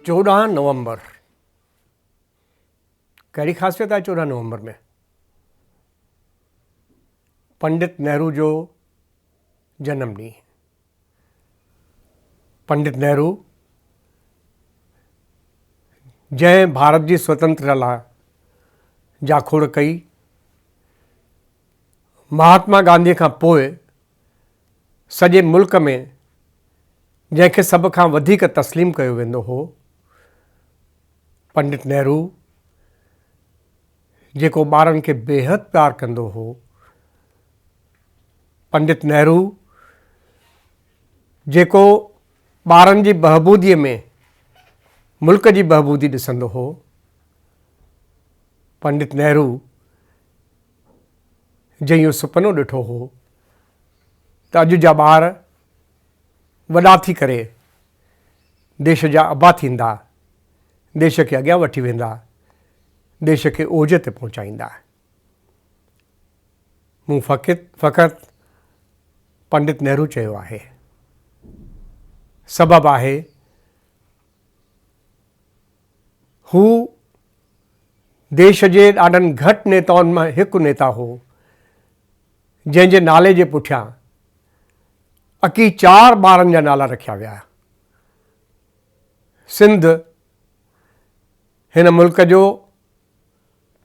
14 नवंबर कहिड़ी ख़ासियत आहे 14 नवंबर में? पंडित नेहरू जो जनम ॾींहुं। पंडित नेहरू जंहिं भारत जी स्वतंत्रता लाइ जाखोड़ कई, महात्मा गांधी खां पोइ सॼे मुल्क में जंहिंखे सभ खां वधीक तस्लीम कयो वेंदो हो, पंडित नेहरू जेको ॿारनि खे बेहद प्यार कंदो हो, पंडित नेहरू जेको ॿारनि जी बहबूदीअ में मुल्क जी बहबूदी ॾिसंदो हो, पंडित नेहरू जंहिं इहो सुपनो ॾिठो हो त अॼु जा ॿार वॾा थी करे देश जा अबा थींदा, देश खे अॻियां वठी वेंदा, देश खे ओज ते पहुचाईंदा। मूं फ़क़ति पंडित नेहरू चयो आहे। सबबु आहे हू देश जे ॾाढनि घटि नेताउनि मां हिकु नेता हो जंहिंजे नाले जे पुठियां अकी 4 ॿारनि जा नाला रखिया विया। सिंध हिन मुल्क जो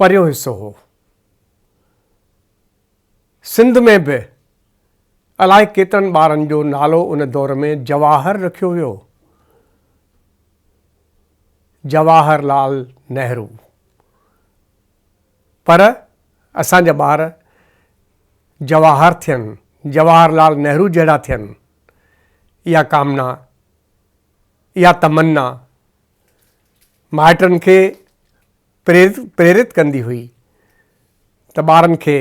परियों हिसो हो। सिंध में बि अलाए केतिरनि ॿारनि जो नालो उन दौर में जवाहर रखियो वियो। जवाहरलाल नेहरू। पर असांजा ॿार जवाहर थियनि, जवाहरलाल नेहरू जहिड़ा थियनि, इहा कामना, इहा तमन्ना माइटनि खे प्रेरित कंदी हुई त ॿारनि खे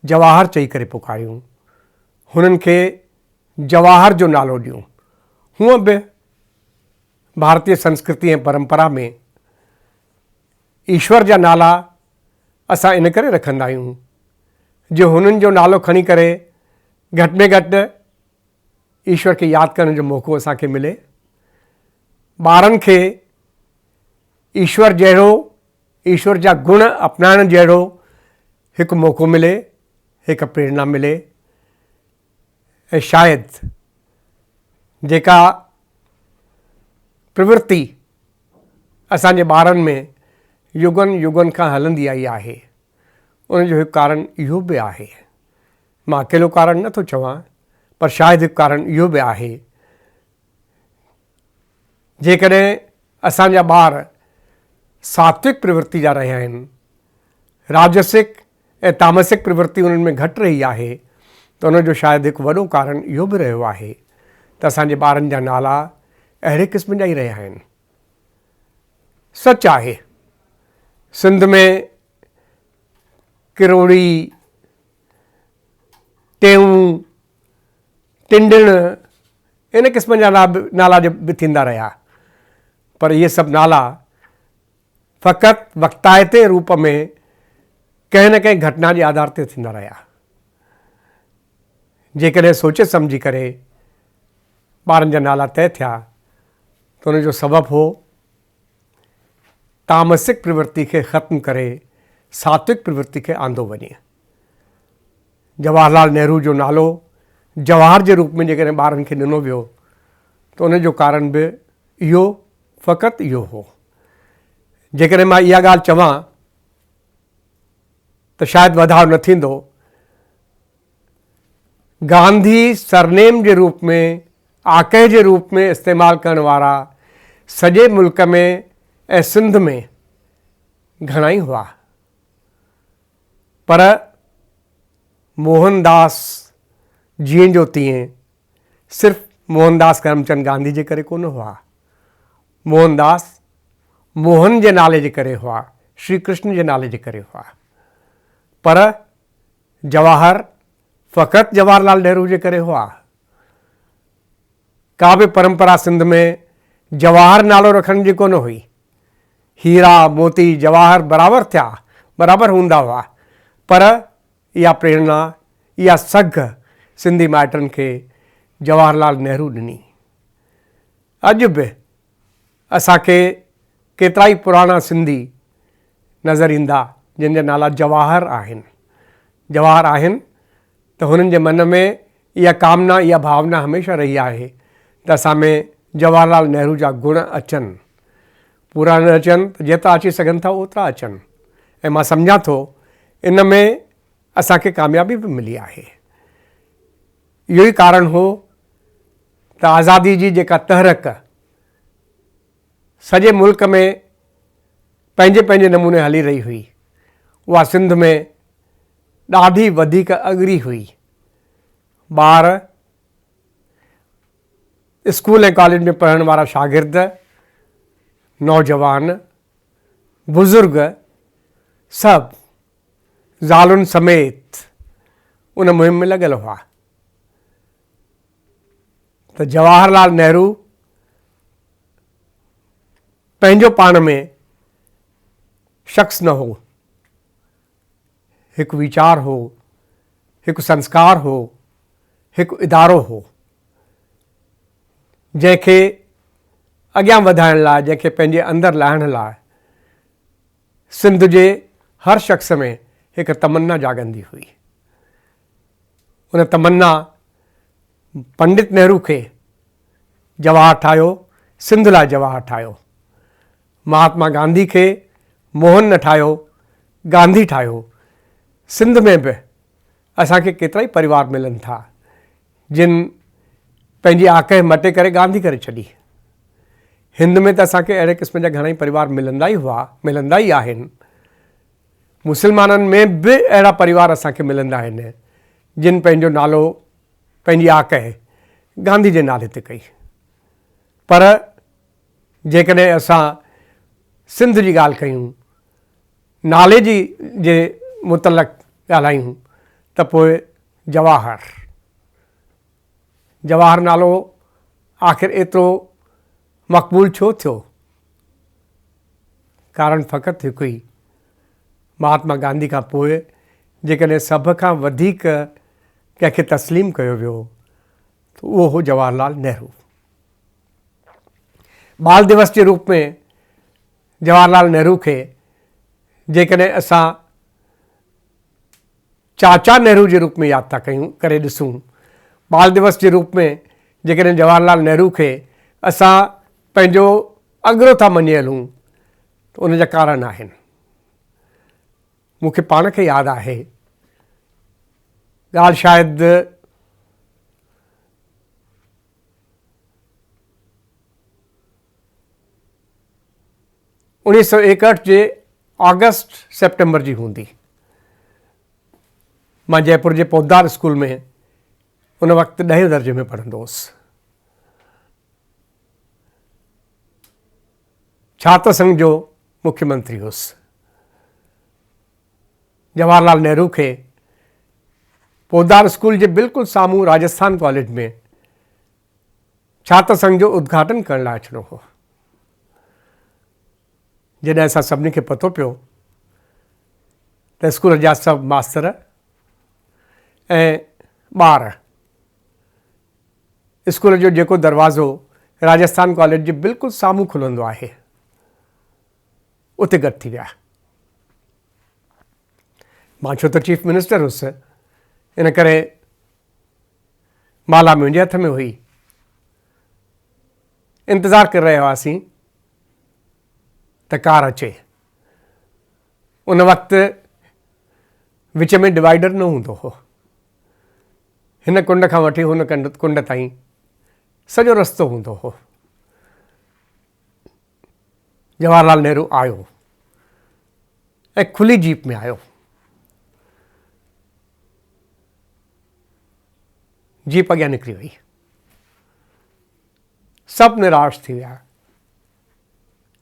जवाहर चई करे पुकारियूं, हुननि खे जवाहर जो नालो ॾियूं। हूअं बि भारतीय संस्कृति ऐं परंपरा में ईश्वर जा नाला असां इन करे रखंदा आहियूं जो हुननि जो नालो खणी करे घटि में घटि ईश्वर खे यादि करण जो मौक़ो असांखे मिले। ॿारनि खे ईश्वर जहिड़ो, ईश्वर जा गुण अपनाइण जहिड़ो हिकु मौक़ो मिले, हिकु प्रेरणा मिले। ऐं शायदि जेका प्रवृत्ति असांजे ॿारनि में युगनि खां हलंदी आई आहे, उनजो हिकु कारण इहो बि आहे। मां अकेलो कारण नथो चवां, पर शायदि हिकु कारण इहो बि आहे। जेकॾहिं असांजा ॿार सात्विक प्रवृत्ति जा रहिया आहिनि, राजसिक ऐं तामसिक प्रवृत्ति उन्हनि में घटि रही आहे, त उनजो शायदि हिकु वॾो कारण इहो बि रहियो आहे त असांजे ॿारनि जा नाला अहिड़े क़िस्म जा ई रहिया आहिनि। सच आहे, सिंध में किरोड़ी, टेऊं, टिंडिण इन क़िस्म जा नाला बि थींदा रहिया, पर इहे सभु नाला फ़क़ति वक़्तायते रूप में कंहिं न कंहिं घटना जे आधार ते थींदा रहिया। जेकॾहिं सोचे सम्झी करे ॿारनि जा नाला तय थिया त उनजो सबबु हो तामसिक प्रवृत्ति खे ख़त्म करे सात्विक प्रवृत्ति खे आंदो वञे। जवाहरलाल नेहरू जो नालो जवाहर जे रूप में जेकॾहिं ॿारनि खे ॾिनो वियो त उनजो कारण बि इहो, फ़क़ति इहो हो। जेकॾहिं मां इहा ॻाल्हि चवां त शायदि वधाउ न थींदो, गांधी सरनेम जे रूप में, आकह जे रूप में इस्तेमालु करण वारा सॼे मुल्क में ऐं सिंध में घणा ई हुआ, पर मोहनदास जीअं जो तीअं सिर्फ़ु मोहनदास करमचंद गांधी जे करे कोन हुआ। मोहनदास मोहन जे नाले जे करे हुआ, श्री कृष्ण जे नाले जे करे हुआ। पर जवाहर फ़क़ति जवाहरलाल नेहरू जे करे हुआ। का बि परंपरा सिंध में जवाहर नालो रखण जी कोन हुई। हीरा मोती जवाहर बराबरि थिया, बराबरि हूंदा हुआ, पर इहा प्रेरणा, इहा सघ सिंधी माइटनि खे जवाहरलाल नेहरू ॾिनी। अॼु बि असांखे केतिरा ई पुराणा सिंधी नज़र ईंदा जिन जा नाला जवाहर आहिनि। जवाहर आहिनि त हुननि जे मन में इहा कामना, इहा भावना हमेशह रही आहे त असां में जवाहरलाल नेहरू जा गुण अचनि। पूरा न अचनि त जेतिरा अची सघनि था ओतिरा अचनि। ऐं मां सम्झां थो इन में असांखे कामयाबी बि मिली आहे। इहो ई कारण हो त आज़ादी जी जेका तहरक सॼे मुल्क में पंहिंजे पंहिंजे नमूने हली रही हुई, उहा सिंध में ॾाढी वधीक अॻरी हुई। ॿार, स्कूल ऐं कॉलेज में पढ़ण वारा शागिर्द, नौजवान, बुज़ुर्ग सभु ज़ालुनि समेत उन मुहिम में लॻल हुआ। त जवाहरलाल नेहरू पंहिंजो पाण में शख़्स न हो, हिकु वीचार हो, हिकु संस्कार हो, हिकु इदारो हो जंहिंखे अॻियां वधाइण लाइ, जंहिंखे पंहिंजे अंदरि लाहिण लाइ सिंध जे हर शख़्स में हिकु तमन्ना जाॻंदी हुई। उन तमन्ना पंडित नेहरू खे जवाहर ठाहियो, सिंध लाइ जवाहर ठाहियो। महात्मा गांधी खे मोहन न ठाहियो, गांधी ठाहियो। सिंध में बि असांखे केतिरा ई परिवार मिलनि था जिन पंहिंजी आकहि मटे करे गांधी करे छॾी। हिंद में त असांखे अहिड़े क़िस्म जा घणेई परिवार मिलंदा ई हुआ, मिलंदा ई आहिनि। मुस्लमाननि में बि अहिड़ा परिवार असांखे मिलंदा आहिनि जिन पंहिंजो नालो, पंहिंजी आकहि गांधी जे नाले ते कई। पर जेकॾहिं असां सिंध जी ॻाल्हि कयूं, नाले जी जे मुतलक़ ॻाल्हायूं त पोइ जवाहर नालो आख़िर एतिरो मक़बूल छो थियो? कारण फ़क़ति हिकु ई, महात्मा गांधी खां पोइ जेकॾहिं सभ खां वधीक कंहिंखे तस्लीम कयो वियो त उहो हो जवाहरलाल नेहरू। बाल दिवस जे रूप में जवाहरलाल नेहरू खे जेकॾहिं असां चाचा नेहरू जे रूप में यादि था कयूं करे ॾिसूं, बाल दिवस जे रूप में जेकॾहिं जवाहरलाल नेहरू खे असां पंहिंजो अॻिरो था मञी हलूं त उन जा कारण आहिनि। मूंखे पाण खे यादि आहे, ॻाल्हि शायदि उणिवीह सौ 61 जे अगस्त सेप्टेंबर जी हूंदी। मां जयपुर जे पोद्दार स्कूल में उन वक़्तु 10हें दर्जे में पढ़ंदो हुउसि। छात्र संघ जो मुख्यमंत्री हुउसि। जवाहरलाल नेहरू खे पोद्दार स्कूल जे बिल्कुलु साम्हूं राजस्थान कॉलेज में छात्र संघ जो उद्घाटन करण लाइ अचिणो हो। जॾहिं असां सभिनी खे पतो पियो त स्कूल जा सभु मास्तर ऐं ॿार स्कूल जो जेको दरवाज़ो राजस्थान कॉलेज जे बिल्कुलु साम्हूं खुलंदो आहे उते गॾु थी विया। मां छो त चीफ मिनिस्टर हुउसि, इन करे माला मुंहिंजे हथ में हुई। इंतज़ारु करे रहिया हुआसीं त कार अचे। उन वक़्तु विच में डिवाइडर न हूंदो हो। हिन कुंड खां वठी हुन कुंड ताईं सॼो रस्तो हूंदो हो। जवाहरलाल नेहरू आयो ऐं खुली जीप में आयो। जीप अॻियां निकिरी वई। सभु निराश थी विया।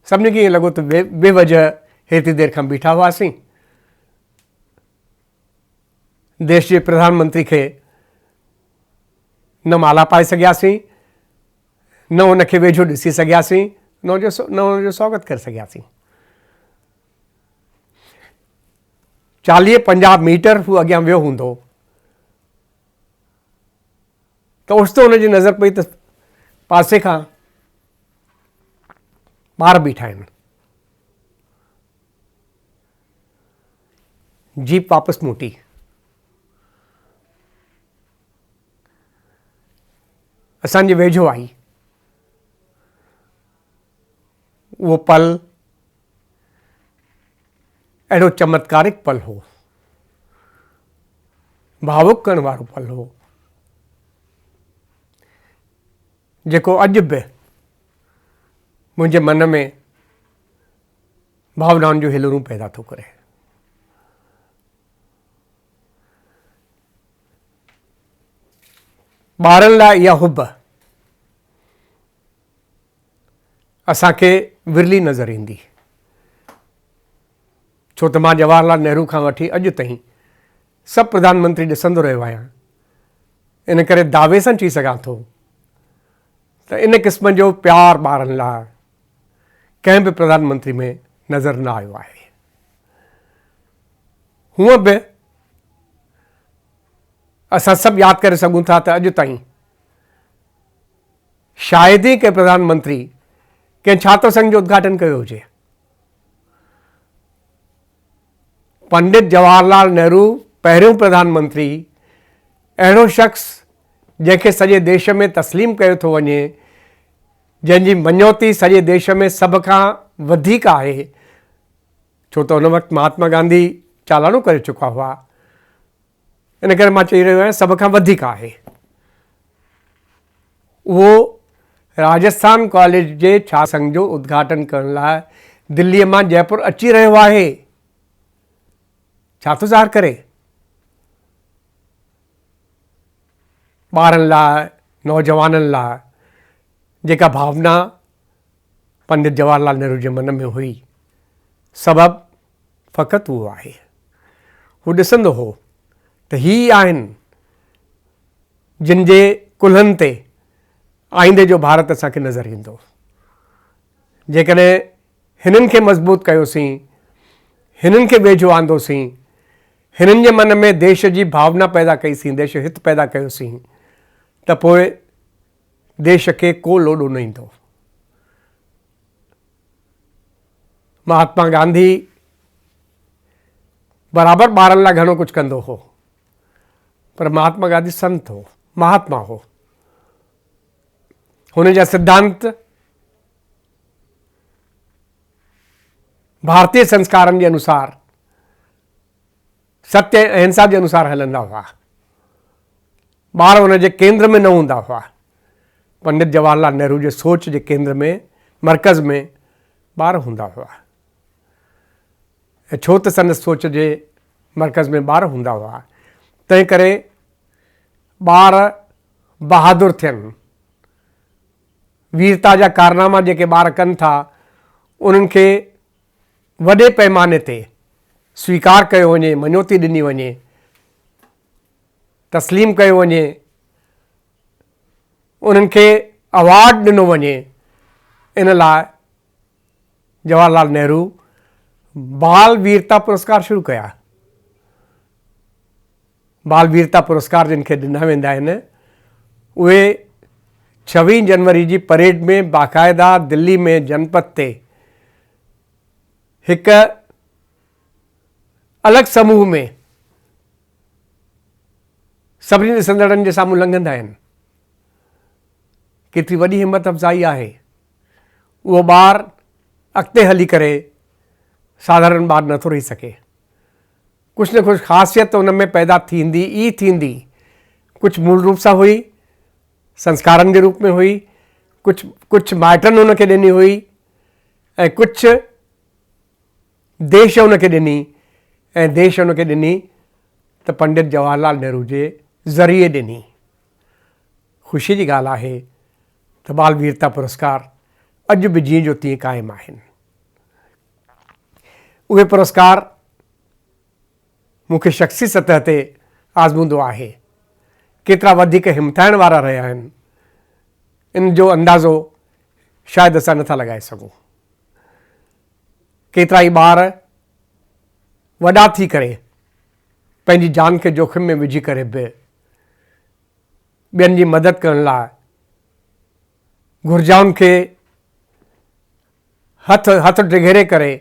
सभिनी खे ईअं लॻो त बेवजह हेतिरी देरि खां बीठा हुआसीं। देश जे प्रधानमंत्री खे न माला पाए सघियासीं, न उनखे वेझो ॾिसी सघियासीं, न उनजो स्वागत करे सघियासीं। 40-50 मीटर हू अॻियां वियो हूंदो त ओचितो हुनजी नज़र पई त पासे खां ॿार बीठा आहिनि। जीप वापसि मोटी। असांजे वेझो आई। उहो पल अहिड़ो चमत्कारिक पल हो, भावुक करण वारो पल हो, जेको अॼु बि मुंहिंजे मन में भावनाउनि जूं हिलरूं पैदा थो करे। ॿारनि लाइ इहा हुब असांखे विरली नज़र ईंदी, छो त मां जवाहरलाल नेहरू खां वठी अॼु ताईं सभु प्रधानमंत्री ॾिसंदो रहियो आहियां। इन करे दावे सां चई सघां थो त इन क़िस्म जो प्यार ॿारनि लाइ कंहिं बि प्रधानमंत्री में नज़र न आयो आहे। हूअं बि असां सभु यादि करे सघूं था त अॼु ताईं शायदि ई कंहिं प्रधानमंत्री कंहिं छात्र संघ जो उद्घाटन कयो हुजे। पंडित जवाहरलाल नेहरू पहिरियों प्रधानमंत्री, अहिड़ो शख़्स जंहिंखे सॼे देश में तस्लीम कयो थो वञे, जंहिंजी मञोती सॼे देश में सभ खां वधीक आहे, छो त उन वक़्तु महात्मा गांधी चालाणो करे चुका हुआ। इन करे मां चई रहियो आहियां सभ खां वधीक आहे। उहो राजस्थान कॉलेज जे छात्र संघ जो उद्घाटन करण लाइ दिल्लीअ मां जयपुर अची रहियो आहे। छा थो ज़ाहिर करे? ॿारनि लाइ, नौजवाननि लाइ जेका भावना पंडित जवाहरलाल नेहरू जे मन में हुई, सबबु फ़क़ति उहो आहे। हू ॾिसंदो हो त ही आहिनि जिन जे कुल्हनि ते आईंदे जो भारत असांखे नज़र ईंदो। जेकॾहिं हिननि खे मज़बूत कयोसीं, हिननि खे वेझो आंदोसीं, हिननि जे मन में देश जी भावना पैदा कईसीं, देश हित पैदा कयोसीं, त पोइ देश खे को लोॾो न ईंदो। महात्मा गांधी बराबरि ॿारनि लाइ घणो कुझु कंदो हो, पर महात्मा गांधी संत हो, महात्मा हो। हुन जा सिद्धांत भारतीय संस्कारनि जे अनुसार, सत्य ऐं अहिंसा जे अनुसार हलंदा हुआ। ॿार हुन जे केंद्र में न हूंदा हुआ। पंडित जवाहरलाल नेहरू जे सोच जे केंद्र में, मर्कज़ में ॿार हूंदा हुआ। ऐं छो त संदसि सोच जे मर्कज़ में ॿार हूंदा हुआ, तंहिं करे ॿार बहादुर थियनि, वीरता जा कारनामा जेके ॿार कनि था उन्हनि खे वॾे पैमाने ते स्वीकार कयो वञे, मञोती ॾिनी वञे, तस्लीम कयो वञे, उन्हनि खे अवॉर्ड ॾिनो वञे। इन लाइ जवाहरलाल नेहरू बाल वीरता पुरस्कार शुरू कया। बाल वीरता पुरस्कार जिन खे ॾिना वेंदा आहिनि, उहे 26 जनवरी जी परेड में बाक़ाइदा दिल्ली में जनपथ ते हिकु अलॻि समूह में सभिनी ॾिसंदड़नि जे साम्हूं लंघंदा आहिनि। केतिरी वॾी हिम्मत अफ़ज़ाई आहे। उहो ॿारु अॻिते हली करे साधारण ॿारु नथो रही सघे। कुझु न कुझु ख़ासियत उन में पैदा थींदी ई थींदी। कुझु मूल रूप सां हुई, संस्कारनि जे रूप में हुई, कुझु माइटनि हुन खे ॾिनी हुई, ऐं कुझु देश हुन खे ॾिनी, ऐं देश हुन खे ॾिनी त पंडित जवाहरलाल नेहरू जे ज़रिए ॾिनी। ख़ुशी जी ॻाल्हि आहे त बाल वीरता पुरस्कार अॼु बि जीअं जो तीअं क़ाइमु आहिनि। उहे पुरस्कार मूंखे शख़्सी सतह ते आज़मूदो आहे। केतिरा वधीक हिमथाइण वारा रहिया आहिनि, इन जो अंदाज़ो शायदि असां नथा लॻाए सघूं। केतिरा ई ॿार वॾा थी करे पंहिंजी जान खे जोखिम में विझी करे बि ॿियनि जी मदद करण लाइ, घुर्जाउनि खे हथ टिघेरे करे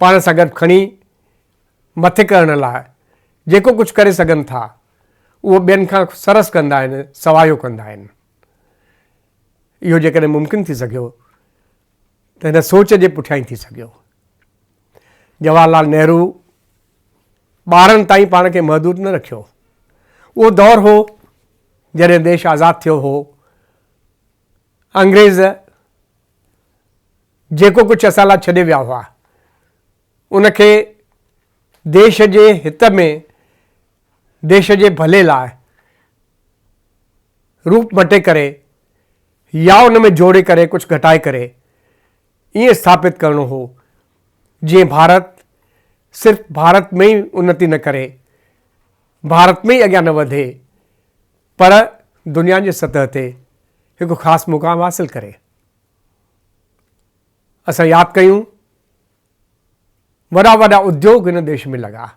पाण सां गॾु खणी मथे करण लाइ जेको कुझु करे सघनि था उहो ॿियनि खां सरस कंदा आहिनि, सवायो कंदा आहिनि। इहो जेकॾहिं मुमकिन थी सघियो त हिन सोच जे पुठियां ई थी सघियो। जवाहरलाल नेहरू ॿारनि ताईं पाण खे महदूद न रखियो। उहो दौरु हो जॾहिं देश आज़ादु थियो हो। अंग्रेज़ जेको कुझु असां लाइ छॾे विया हुआ उनखे देश जे हित में, देश जे भले लाइ रूप मटे करे या उन में जोड़े करे कुझु घटाए करे ईअं स्थापित करणो हो जीअं भारत सिर्फ़ु भारत में ई उन्नति न करे, भारत में ई अॻियां न वधे, पर दुनिया जे सतह ते हिकु ख़ासि मुक़ाम हासिल करे। असां यादि कयूं वॾा वॾा उद्योग हिन देश में लॻा।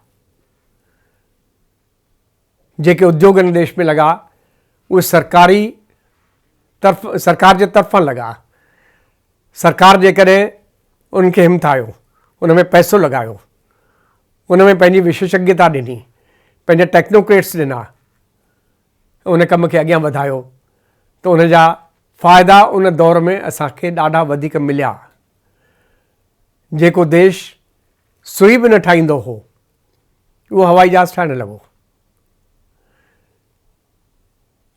जेके उद्योग हिन देश में लॻा उहे सरकार जे तरफ़ां लॻा। सरकार जेकॾहिं उनखे हिमथायो, उन में पैसो लॻायो, उन में पंहिंजी विशेषज्ञता ॾिनी, पंहिंजा टेक्नोक्रेट्स ॾिना, उन कम खे अॻियां वधायो त उन जा फ़ाइदा उन दौर में असांखे ॾाढा वधीक मिलिया। जेको देश सुई बि न ठाहींदो हो उहो हवाई जहाज़ ठाहिणु लॻो।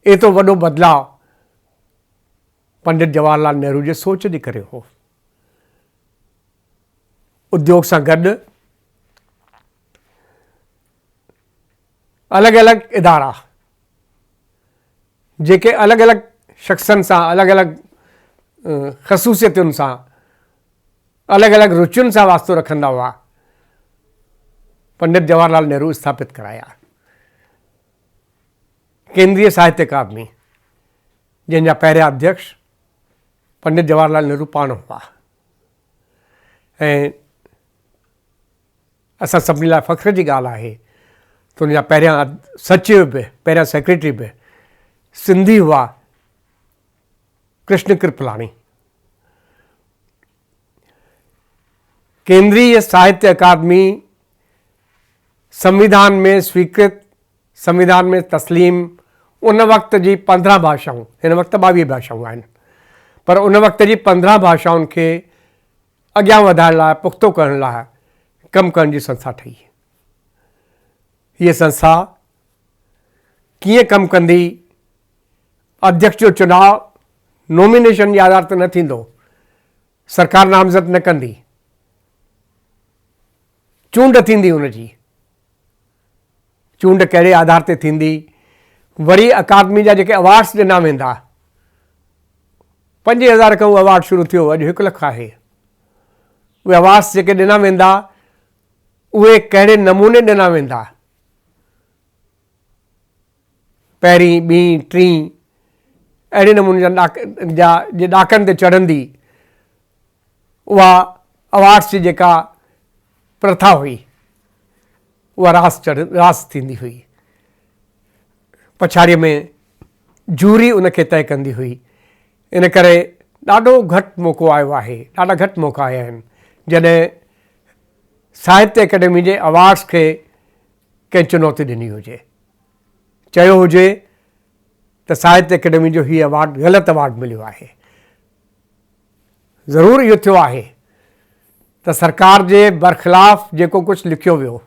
एतिरो वॾो बदिलाउ पंडित जवाहरलाल नेहरू जे सोच जे करे हो। उद्योग सां गॾु अलॻि अलॻि इदारा जेके अलॻि अलॻि शख़्सनि सां, अलॻि अलॻि ख़सूसियतुनि सां, अलॻि अलॻि रुचियुनि सां वास्तो रखंदा हुआ, पंडित जवाहरलाल नेहरू स्थापित कराया। केंद्रीय साहित्य अकादमी जंहिंजा पहिरियां अध्यक्ष पंडित जवाहरलाल नेहरू पाण हुआ। ऐं असां सभिनी लाइ फ़ख्र जी ॻाल्हि आहे त उनजा पहिरियां सचिव बि, पहिरियां सेक्रेटरी बि सिंधी हुआ, कृष्ण कृपलाणी। केंद्रीय साहित्य अकादमी संविधान में स्वीकृत, संविधान में तस्लीम उन वक़्त जी 15 भाषाऊं, हिन वक़्तु 22 भाषाऊं आहिनि, पर उन वक़्त जी 15 भाषाउनि खे अॻियां वधाइण लाइ, पुख़्तो करण लाइ कमु करण जी संस्था ठही। हीअ संस्था कीअं कमु कंदी? अध्यक्ष जो चुनाव नॉमिनेशन जे आधार ते न थींदो, सरकार नामज़द न कंदी, चूंड थींदी। हुनजी चूंड कहिड़े आधार ते थींदी? वरी अकादमी जा जेके अवार्ड्स ॾिना वेंदा, 5000 खां उहो अवार्ड शुरू थियो, अॼु 1 लख आहे। उहे अवार्ड्स जेके ॾिना वेंदा उहे कहिड़े नमूने ॾिना वेंदा? पहिरीं, ॿीं, टीं अहिड़े नमूने जे ॾाकनि ते चढ़ंदी उहा अवार्ड्स जी जेका प्रथा हुई उहा रास थींदी हुई। पछाड़ीअ में जूरी उनखे तय कंदी हुई। इन करे ॾाढो घटि मौक़ो आयो आहे, ॾाढा घटि मौक़ा आया आहिनि जॾहिं साहित्य अकेडमी जे अवार्ड्स खे कंहिं चुनौती ॾिनी हुजे, चयो हुजे त साहित्य अकेडमी जो हीउ अवार्ड ग़लति अवार्ड मिलियो आहे। ज़रूरु इहो थियो आहे त सरकार जे बरख़िलाफ़ जेको कुझु लिखियो वियो,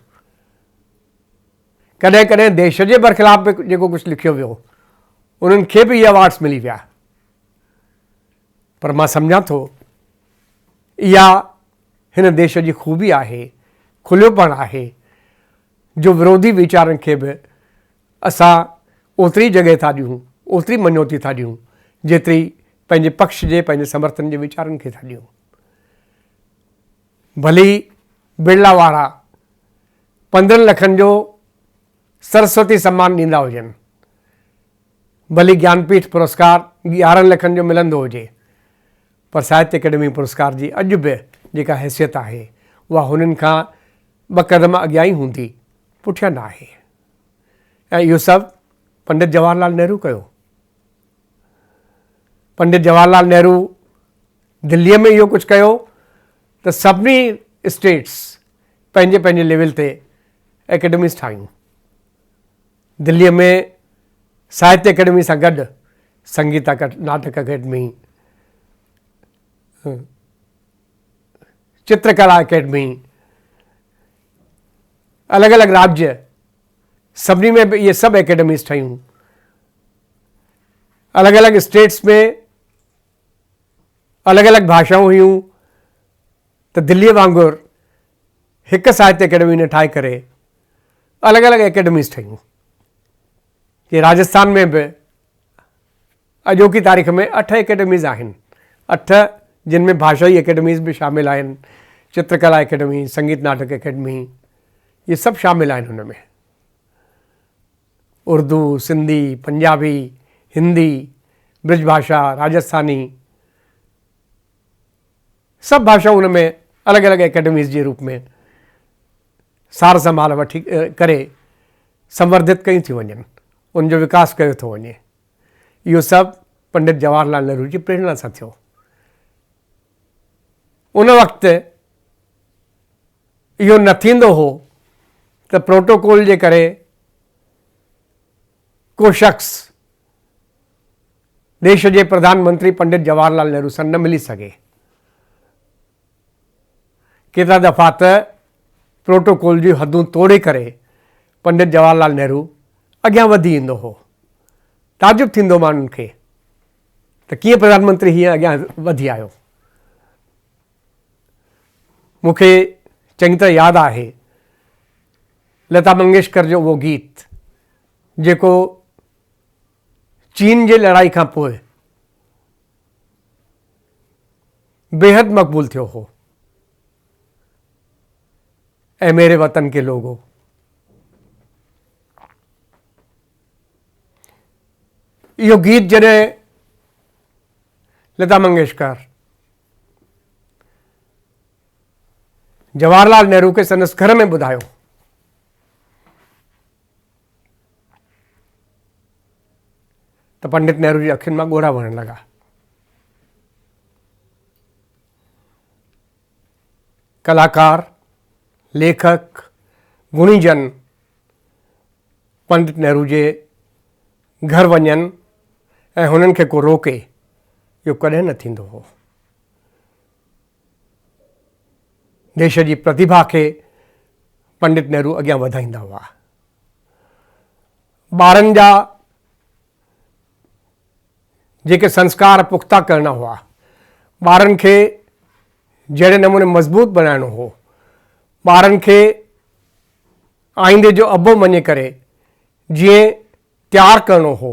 कॾहिं कॾहिं देश जे बरख़िलाफ़ बि जेको कुझु लिखियो वियो, उन्हनि खे बि इहे अवार्ड्स मिली विया। पर मां सम्झां थो इहा हिन देश जी ख़ूबी आहे, खुलियोपण आहे, जो विरोधी वीचारनि खे बि असां ओतिरी जॻह था ॾियूं, ओतिरी मञोती था ॾियूं जेतिरी पंहिंजे पक्ष जे, पंहिंजे समर्थन जे वीचारनि खे था ॾियूं। भली बिरला वारा 15 लखनि जो सरस्वती सम्मान ॾींदा हुजनि, भली ज्ञानपीठ पुरस्कार 11 लखनि जो मिलंदो हुजे, पर साहित्य अकेडमी पुरस्कार जी अॼु बि जेका हैसियत आहे उहा हुननि खां 2 क़दम अॻियां ई हूंदी, पुठियां न आहे। ऐं इहो सभु पंडित जवाहरलाल नेहरू कयो। पंडित जवाहरलाल नेहरू दिल्लीअ में इहो कुझु कयो त सभिनी स्टेट्स पंहिंजे पंहिंजे लेवल ते एकेडमीज़ ठाहियूं। दिल्लीअ में साहित्य अकेडमी सां गॾु संगीत नाटक अकेडमी, चित्रकला अकेडमी, अलॻि अलॻि राज्य सभिनी में बि इहे सभु एकेडमीज़ ठहियूं। अलॻि अलॻि स्टेट्स में अलॻि अलॻि भाषाऊं हुयूं त दिल्लीअ वांगुरु हिकु साहित्य अकेडमी ने ठाहे करे अलॻि अलॻि एकेडमीज़ ठहियूं। कि राजस्थान में बि अॼोकी तारीख़ में 8 एकेडमीज़ आहिनि, 8 जिन में भाषाई एकेडमीज़ बि शामिल आहिनि, चित्रकला अकेडमी, संगीत नाटक अकेडमी, ये सभु शामिल आहिनि हुन में। उर्दू, सिंधी, पंजाबी, हिंदी, ब्रिज भाषा, राजस्थानी, सभु भाषाऊं हुन में अलॻि अलॻि एकेडमीज़ जे रूप में सार संभाल वठी करे संवर्धित कयूं थियूं वञनि, उनजो विकास कयो थो वञे। इहो सभु पंडित जवाहरलाल नेहरू जी प्रेरणा सां थियो। उन वक़्तु इहो न थींदो हो त प्रोटोकॉल जे करे को शख़्स देश जे प्रधानमंत्री पंडित जवाहरलाल नेहरू सां न मिली सघे। केतिरा दफ़ा त प्रोटोकॉल जी हदूं तोड़े करे पंडित जवाहरलाल नेहरू अॻियां वधी ईंदो हो। ताजुब थींदो माण्हुनि खे त कीअं प्रधानमंत्री हीअं अॻियां वधी आयो। मूंखे चङी तरह यादि आहे लता मंगेशकर जो उहो गीत जेको चीन जे लड़ाई खां पोइ बेहद मक़बूल थियो हो, ऐं मेरे वतन के लोगो। इहो गीत जॾहिं लता मंगेशकर जवाहरलाल नेहरू खे संदसि घर में ॿुधायो त पंडित नेहरू जी अखियुनि मां ॻोढ़ा वहण लॻा। कलाकार, लेखक, गुणीजन पंडित नेहरू जे घर वञनि ऐं हुननि खे को रोके, इहो कॾहिं न थींदो हो। देश जी प्रतिभा खे पंडित नेहरू अॻियां वधाईंदा हुआ। ॿारनि जा जेके संस्कार पुख्ता करणा हुआ, ॿारनि खे जहिड़े नमूने मज़बूत बनाइणो हो, ॿारनि खे आईंदे जो अबो मञे करे जीअं तयारु करणो हो,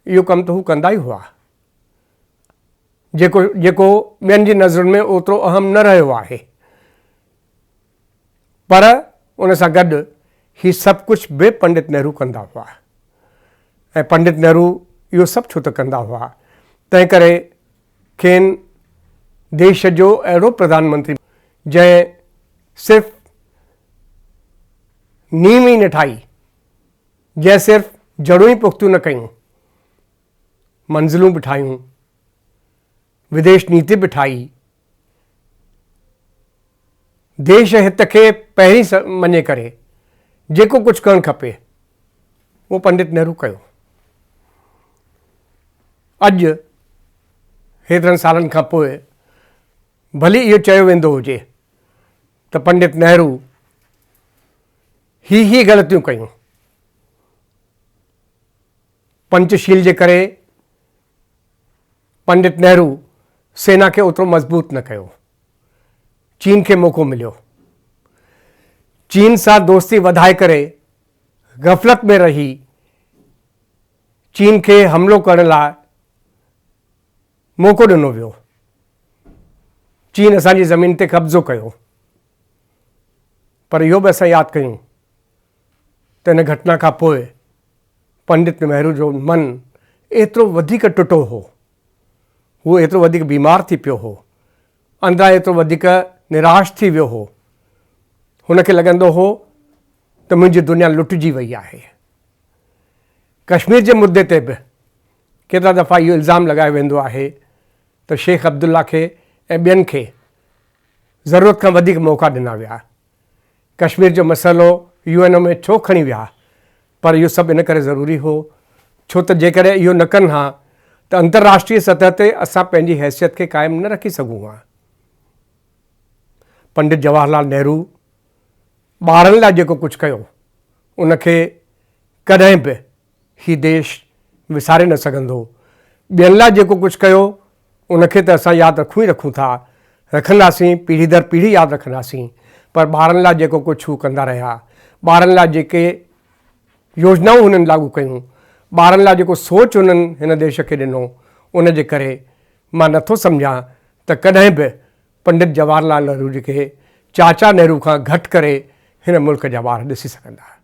इहो कमु त हू कंदा ई हुआ, जेको ॿियनि जी नज़रुनि में ओतिरो अहम न रहियो आहे। पर उन सां गॾु ही सभु कुझु बि पंडित नेहरू कंदा हुआ। ऐं पंडित नेहरू इहो सभु छो त कंदा हुआ, तंहिं करे खेनि देश जो अहिड़ो प्रधानमंत्री जंहिं सिर्फ़ नींव ई न ठाही, जंहिं सिर्फ़ जड़ूं ई पुख़्तियूं न कयूं, मंज़िलूं बि ठाहियूं, विदेश नीति बि ठाही, देश हित खे पहिरीं मञे करे जेको कुझु करणु खपे उहो पंडित नेहरू कयो। अॼु हेतिरनि सालनि खां पोइ भली इहो चयो वेंदो हुजे त पंडित नेहरू ही ग़लतियूं कयूं। पंचशील जे करे पंडित नेहरू सेना खे ओतिरो मज़बूत न कयो। चीन खे मौक़ो मिलियो, चीन सां दोस्ती वधाए करे गफ़लत में रही चीन खे हमिलो करण लाइ मौक़ो ॾिनो वियो। चीन असांजी ज़मीन ते कब्ज़ो कयो। पर इहो बि असां यादि कयूं त हिन घटना खां पोइ पंडित नेहरू जो मन एतिरो वधीक टुटो हो, हू एतिरो वधीक बीमार थी पियो हो, अंदरां एतिरो वधीक निराश थी वियो हो। हुनखे लॻंदो हो त मुंहिंजी दुनिया लुटिजी वई आहे। कश्मीर जे मुद्दे ते बि केतिरा दफ़ा इहो इल्ज़ाम लॻायो वेंदो आहे त शेख अब्दुल्ला खे ऐं ॿियनि खे ज़रूरत खां वधीक मौक़ा ॾिना विया। कश्मीर जो मसइलो UN में छो खणी विया, पर इहो सभु इन करे ज़रूरी हो छो त जेकॾहिं इहो न कनि हा त अंतर्राष्ट्रीय सतह ते असां पंहिंजी हैसियत खे क़ाइमु न रखी सघूं हा। पंडित जवाहरलाल नेहरू ॿारनि लाइ जेको कुझु कयो उनखे कॾहिं बि ही देश विसारे न सघंदो। ॿियनि लाइ जेको कुझु कयो उनखे त असां यादि रखूं ई रखूं था, रखंदासीं, पीढ़ी दर पीढ़ी यादि रखंदासीं, पर ॿारनि लाइ जेको कुझु हू कंदा रहिया, ॿारनि लाइ जेके योजनाऊं हुननि लागू कयूं, ॿारनि लाइ जेको सोच हुननि हिन देश खे ॾिनो, उन जे करे मां नथो सम्झां त कॾहिं बि पंडित जवाहरलाल नेहरू खे चाचा नेहरू खां घटि करे हिन मुल्क जा ॿार ॾिसी सघंदा।